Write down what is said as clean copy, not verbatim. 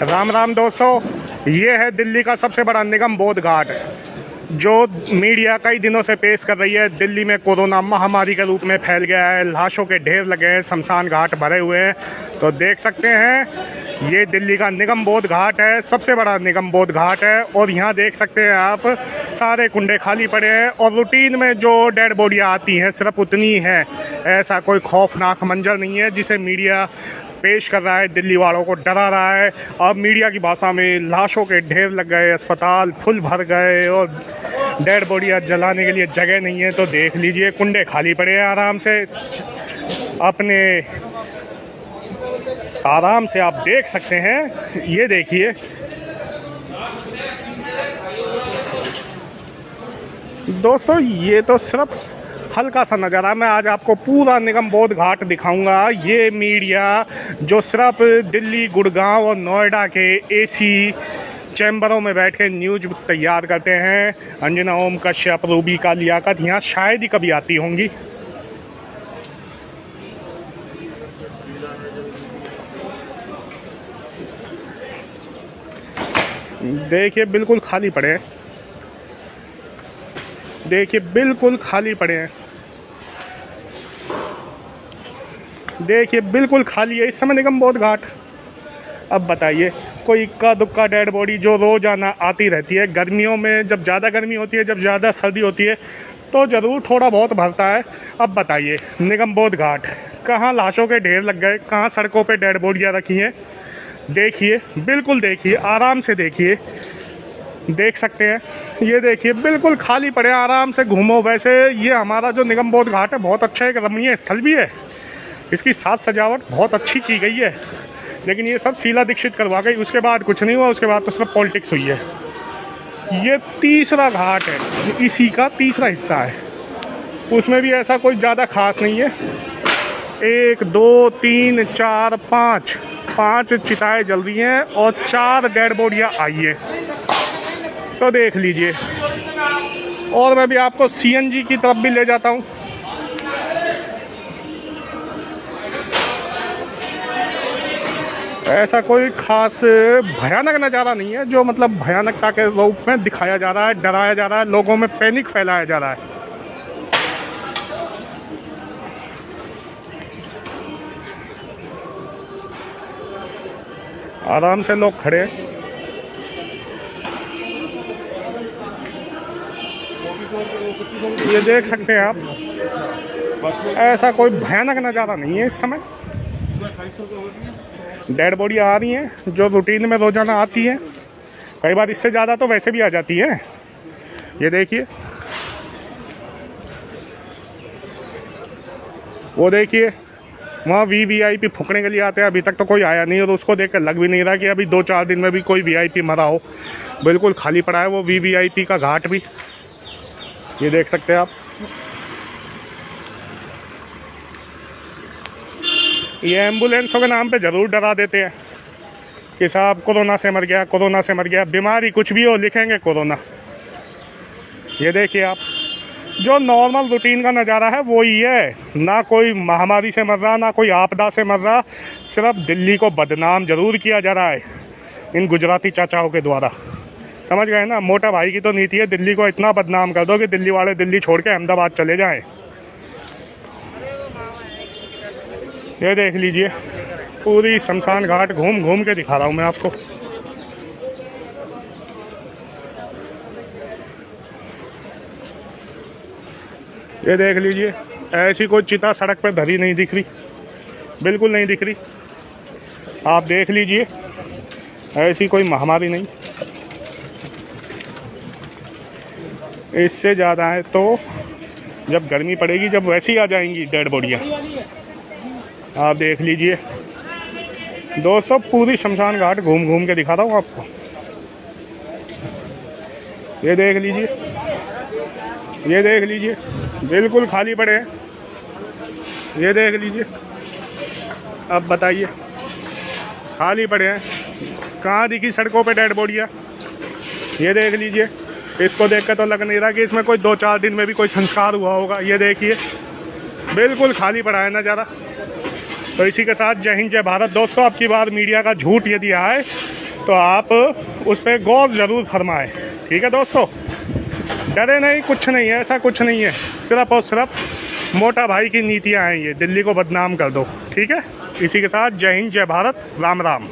राम राम दोस्तों, ये है दिल्ली का सबसे बड़ा निगम बोध घाट जो मीडिया कई दिनों से पेश कर रही है। दिल्ली में कोरोना महामारी के रूप में फैल गया है, लाशों के ढेर लगे हैं, शमशान घाट भरे हुए हैं। तो देख सकते हैं ये दिल्ली का निगम बोध घाट है, सबसे बड़ा निगम बोध घाट है। और यहाँ देख सकते हैं आप, सारे कुंडे खाली पड़े हैं और रूटीन में जो डेड बॉडियाँ आती हैं सिर्फ उतनी है। ऐसा कोई खौफनाक मंजर नहीं है जिसे मीडिया पेश कर रहा है, दिल्ली वालों को डरा रहा है। अब मीडिया की भाषा में लाशों के ढेर लग गए, अस्पताल फुल भर गए और डेड बॉडियाँ जलाने के लिए जगह नहीं है। तो देख लीजिए, कुंडे खाली पड़े हैं। आराम से आप देख सकते हैं। ये देखिए, दोस्तों ये तो सिर्फ हल्का सा नज़ारा, मैं आज आपको पूरा निगम बोध घाट दिखाऊंगा। ये मीडिया जो सिर्फ दिल्ली, गुड़गांव और नोएडा के एसी चैम्बरों में बैठ के न्यूज तैयार करते हैं। अंजना ओम कश्यप, रूबी का लियाकत यहाँ शायद ही कभी आती होंगी। देखिए बिल्कुल खाली पड़े हैं, देखिए बिल्कुल खाली पड़े हैं, देखिए बिल्कुल खाली है इस समय निगम बोध घाट। अब बताइए, कोई इक्का दुक्का डेड बॉडी जो रोजाना आती रहती है, गर्मियों में जब ज़्यादा गर्मी होती है, जब ज़्यादा सर्दी होती है तो ज़रूर थोड़ा बहुत भरता है। अब बताइए, निगम बोध घाट कहाँ लाशों के ढेर लग गए, कहाँ सड़कों पे डेड बॉडियाँ रखी हैं। देखिए, बिल्कुल देखिए, आराम से देखिए, देख सकते हैं। ये देखिए बिल्कुल खाली पड़े, आराम से घूमो। वैसे ये हमारा जो निगम बोध घाट है बहुत अच्छा एक रमणीय स्थल भी है, इसकी साज सजावट बहुत अच्छी की गई है। लेकिन ये सब शीला दीक्षित करवा गई, उसके बाद कुछ नहीं हुआ, उसके बाद तो सिर्फ पॉलिटिक्स हुई है। ये तीसरा घाट है, इसी का तीसरा हिस्सा है, उसमें भी ऐसा कोई ज़्यादा खास नहीं है। 1 2 3 4 5 चिताएं जल रही हैं और 4 डेड बॉडियाँ आई है। तो देख लीजिए, और मैं भी आपको सीएनजी की तरफ भी ले जाता हूँ। ऐसा कोई खास भयानक नज़ारा नहीं है जो मतलब भयानकता के रूप में दिखाया जा रहा है, डराया जा रहा है, लोगों में पैनिक फैलाया जा रहा है। आराम से लोग खड़े हैं। ये देख सकते हैं आप, ऐसा कोई भयानक नज़ारा नहीं है इस समय। डेड बॉडी आ रही हैं जो रूटीन में रोजाना आती है, कई बार इससे ज़्यादा तो वैसे भी आ जाती है। ये देखिए, वो देखिए, वहाँ वीवीआईपी फूकने के लिए आते हैं, अभी तक तो कोई आया नहीं और उसको देखकर लग भी नहीं रहा कि अभी 2-4 दिन में भी कोई वीआईपी मरा हो। बिल्कुल खाली पड़ा है वो वीवीआईपी का घाट भी। ये देख सकते हैं आप। ये एम्बुलेंसों के नाम पे ज़रूर डरा देते हैं कि साहब कोरोना से मर गया, कोरोना से मर गया। बीमारी कुछ भी हो, लिखेंगे कोरोना। ये देखिए आप, जो नॉर्मल रूटीन का नज़ारा है वो ही है, ना कोई महामारी से मर रहा, ना कोई आपदा से मर रहा। सिर्फ दिल्ली को बदनाम ज़रूर किया जा रहा है इन गुजराती चाचाओं के द्वारा। समझ गए ना, मोटा भाई की तो नीति है, दिल्ली को इतना बदनाम कर दो कि दिल्ली वाले दिल्ली छोड़ के अहमदाबाद चले जाएं। ये देख लीजिए, पूरी शमशान घाट घूम घूम के दिखा रहा हूँ मैं आपको। ये देख लीजिए, ऐसी कोई चिता सड़क पर धरी नहीं दिख रही, बिल्कुल नहीं दिख रही। आप देख लीजिए, ऐसी कोई महामारी नहीं। इससे ज़्यादा है तो जब गर्मी पड़ेगी, जब वैसी आ जाएंगी डेड बॉडियाँ। आप देख लीजिए दोस्तों, पूरी शमशान घाट घूम घूम के दिखा रहा हूँ आपको। ये देख लीजिए, ये देख लीजिए, बिल्कुल खाली पड़े हैं। ये देख लीजिए, अब बताइए, खाली पड़े हैं, कहाँ दिखी सड़कों पे डेड बॉडियाँ। ये देख लीजिए, इसको देखकर तो लग नहीं रहा कि इसमें कोई 2-4 दिन में भी कोई संस्कार हुआ होगा। ये देखिए, बिल्कुल खाली पड़ा है नज़ारा। तो इसी के साथ जय हिंद जय भारत। दोस्तों, अब की बार मीडिया का झूठ यदि आए तो आप उस पर गौर ज़रूर फरमाएं। ठीक है दोस्तों, डरे नहीं, कुछ नहीं है, ऐसा कुछ नहीं है, सिर्फ और सिर्फ मोटा भाई की नीतियाँ हैं ये, दिल्ली को बदनाम कर दो। ठीक है, इसी के साथ जय हिंद, जय भारत, राम राम।